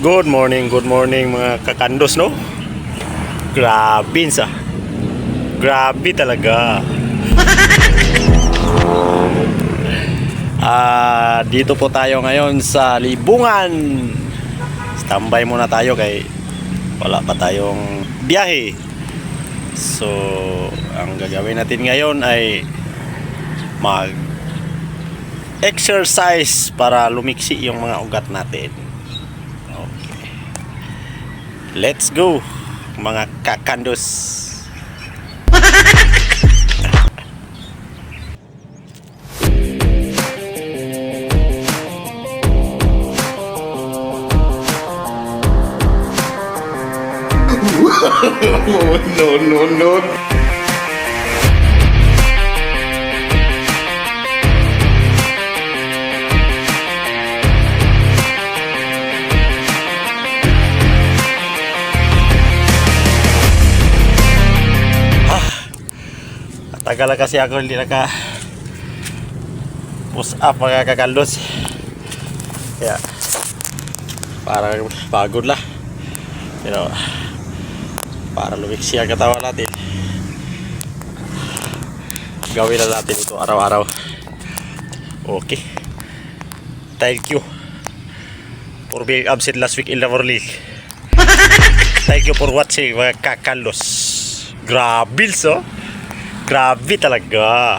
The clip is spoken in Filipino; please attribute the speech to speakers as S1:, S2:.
S1: Good morning mga kakandos, no? Grabe sa. Grabe talaga. Dito po tayo ngayon sa Libungan. Standby muna tayo kay wala pa tayong biyahe. So, ang gagawin natin ngayon ay mag exercise para lumiksi yung mga ugat natin. Okay. Let's go, mga kakandos. No. Tagal na kasi ako hindi naka push up mga kakaldos. Kaya parang pagod lang. Pero para lumiksi ang katawan natin, gawin na natin ito araw-araw. Okay. Thank you for being absent last week in the morning. Thank you for watching mga kakaldos. Grabe so. Grabe talaga.